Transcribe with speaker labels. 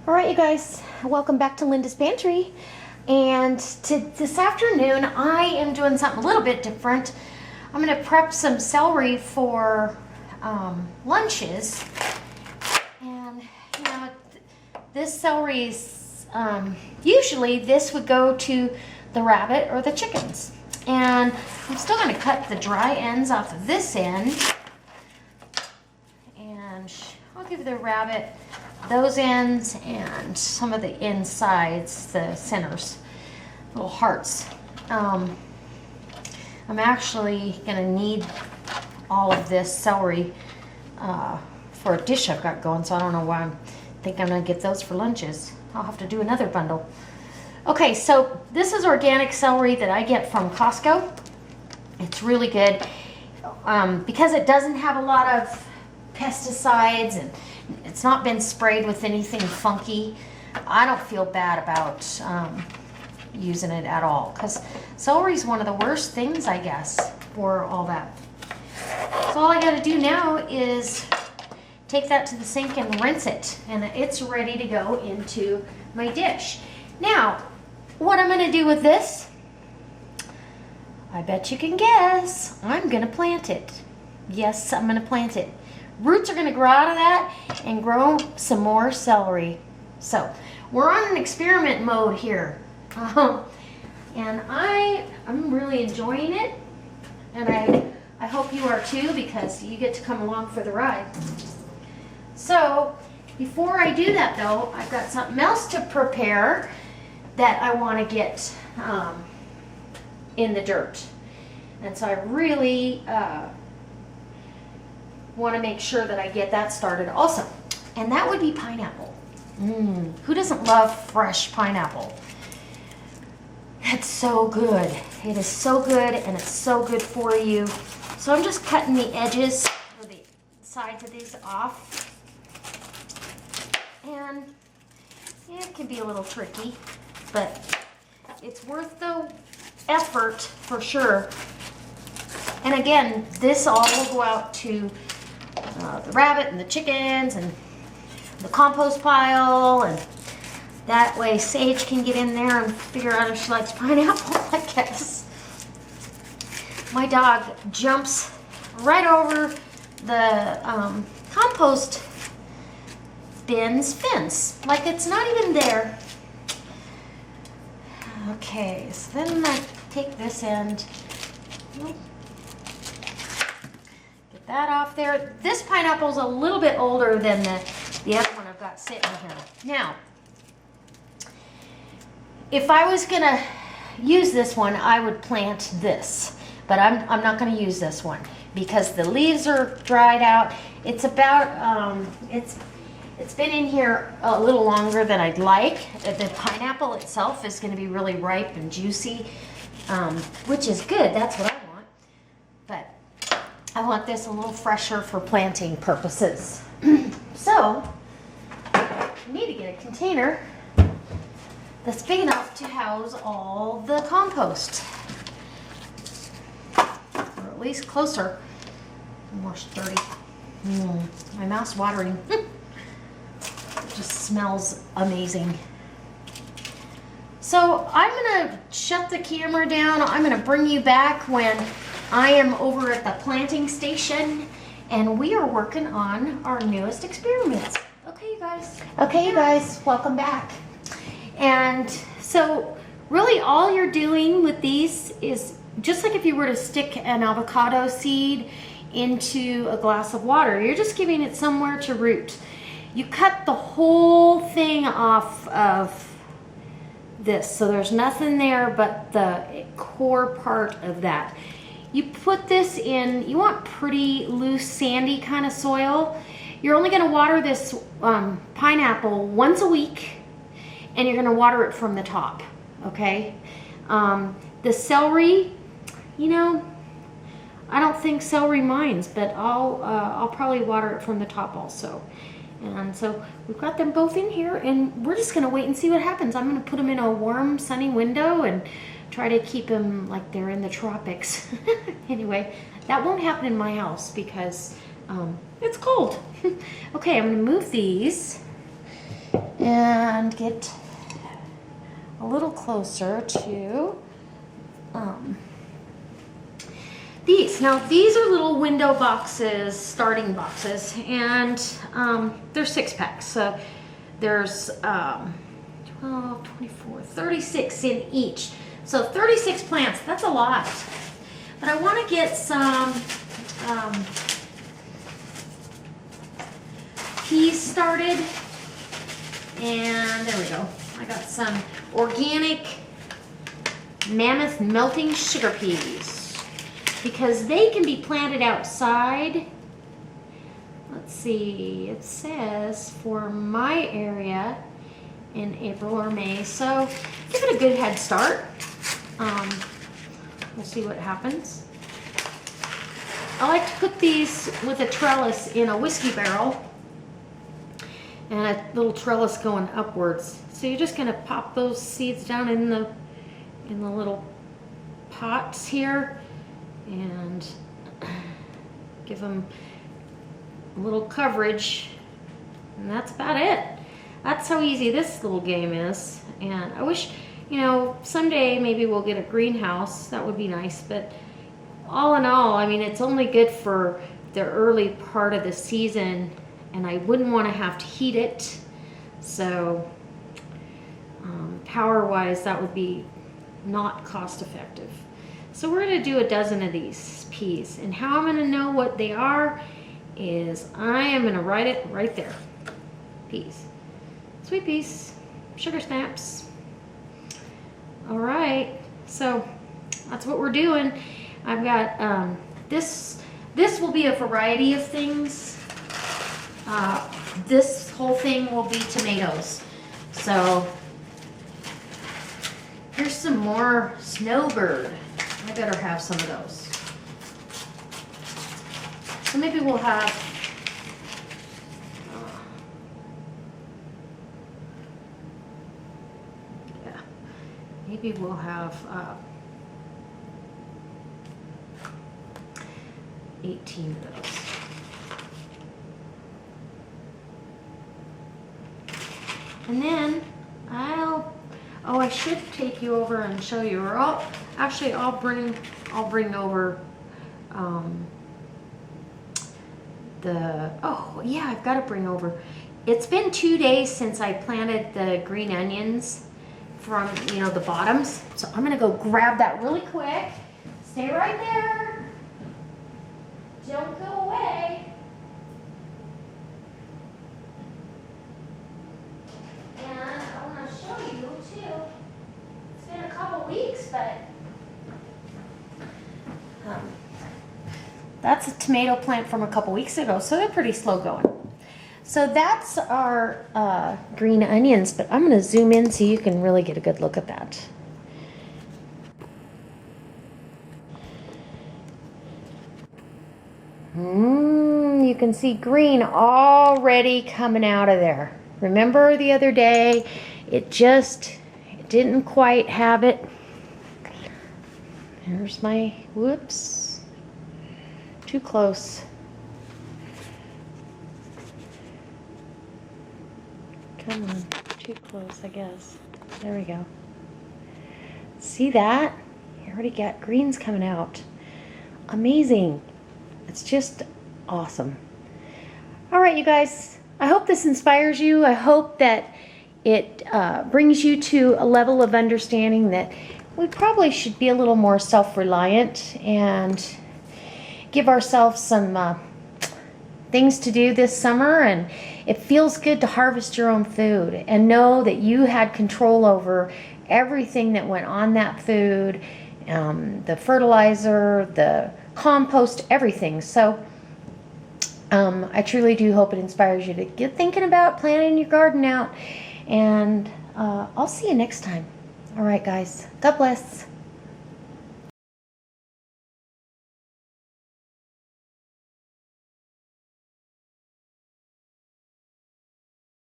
Speaker 1: All right, you guys, welcome back to Linda's Pantry. And this afternoon, I am doing something a little bit different. I'm going to prep some celery for lunches. And, you know, this celery is, usually this would go to the rabbit or the chickens. And I'm still going to cut the dry ends off of this end. And I'll give the rabbit those ends and some of the insides, the centers, little hearts. I'm actually going to need all of this celery for a dish I've got going, so I don't know why I think I'm going to get those for lunches. I'll have to do another bundle. Okay, so this is organic celery that I get from Costco. It's really good because it doesn't have a lot of pesticides and it's not been sprayed with anything funky. I don't feel bad about using it at all because celery is one of the worst things, I guess, for all that. So all I got to do now is take that to the sink and rinse it, and it's ready to go into my dish. Now, what I'm going to do with this, I bet you can guess. I'm going to plant it. Yes, I'm going to plant it. Roots are going to grow out of that and grow some more celery. So we're on an experiment mode here. And I'm really enjoying it. And I hope you are too, because you get to come along for the ride. So before I do that though, I've got something else to prepare that I want to get in the dirt. And so I really want to make sure that I get that started also. And that would be pineapple. Who doesn't love fresh pineapple? It's so good. It is so good, and it's so good for you. So I'm just cutting the edges or the sides of these off. And yeah, it can be a little tricky, but it's worth the effort for sure. And again, this all will go out to the rabbit and the chickens and the compost pile, and that way Sage can get in there and figure out if she likes pineapple, I guess. My dog jumps right over the compost bin's fence, like it's not even there. Okay, so then I take this end, get that off there. This pineapple's a little bit older than the other one I've got sitting here. Now, if I was gonna use this one, I would plant this, but I'm not gonna use this one because the leaves are dried out. It's about, it's been in here a little longer than I'd like. The pineapple itself is gonna be really ripe and juicy, which is good, that's what I want. But I want this a little fresher for planting purposes. So, I need to get a container that's big enough to house all the compost. Or at least closer. More sturdy. My mouth's watering. It just smells amazing. So I'm gonna shut the camera down. I'm gonna bring you back when I am over at the planting station and we are working on our newest experiments. Okay, you guys. Okay, you guys, welcome back. And so really all you're doing with these is just like if you were to stick an avocado seed into a glass of water, you're just giving it somewhere to root. You cut the whole thing off of this, so there's nothing there but the core part of that. You put this in, you want pretty loose, sandy kind of soil. You're only gonna water this pineapple once a week, and you're gonna water it from the top, okay? The celery, you know, I don't think celery minds, but I'll probably water it from the top also. And so we've got them both in here, and we're just gonna wait and see what happens. I'm gonna put them in a warm, sunny window and try to keep them like they're in the tropics. Anyway, that won't happen in my house because it's cold. Okay, I'm gonna move these. and get a little closer to these. Now these are little window boxes, starting boxes, and they're 6-packs. So there's 12, 24, 36 in each. So 36 plants, that's a lot. But I want to get some peas started. And there we go. I got some organic Mammoth melting sugar peas because they can be planted outside. Let's see, it says for my area in April or May, so give it a good head start. We'll see what happens. I like to put these with a trellis in a whiskey barrel and a little trellis going upwards. So you're just gonna pop those seeds down in the little pots here and give them a little coverage, and that's about it. That's how easy this little game is. And I wish, you know, someday maybe we'll get a greenhouse. That would be nice, but all in all, I mean, it's only good for the early part of the season, and I wouldn't want to have to heat it. So power-wise, that would be not cost-effective. So we're going to do a dozen of these peas, and how I'm going to know what they are is I am going to write it right there. Peas, sweet peas, sugar snaps. All right, so that's what we're doing. I've got this will be a variety of things. This whole thing will be tomatoes. So here's some more snowbird. I better have some of those. So maybe we'll have maybe we'll have 18 of those. And then I should take you over and show you, or I'll bring over I've got to bring over. It's been 2 days since I planted the green onions from, you know, the bottoms. So I'm gonna go grab that really quick. Stay right there. Don't go away. And I want to show you too. It's been a couple weeks, but that's a tomato plant from a couple weeks ago, so they're pretty slow going. So that's our green onions, but I'm going to zoom in so you can really get a good look at that. You can see green already coming out of there. Remember the other day, it didn't quite have it. Here's my, whoops, too close. Come on, too close, I guess. There we go. See that? You already got greens coming out. Amazing. It's just awesome. All right, you guys, I hope this inspires you. I hope that it brings you to a level of understanding that we probably should be a little more self-reliant and give ourselves some things to do this summer. And it feels good to harvest your own food and know that you had control over everything that went on that food, the fertilizer, the compost, everything. So I truly do hope it inspires you to get thinking about planting your garden out. And I'll see you next time. All right, guys. God bless.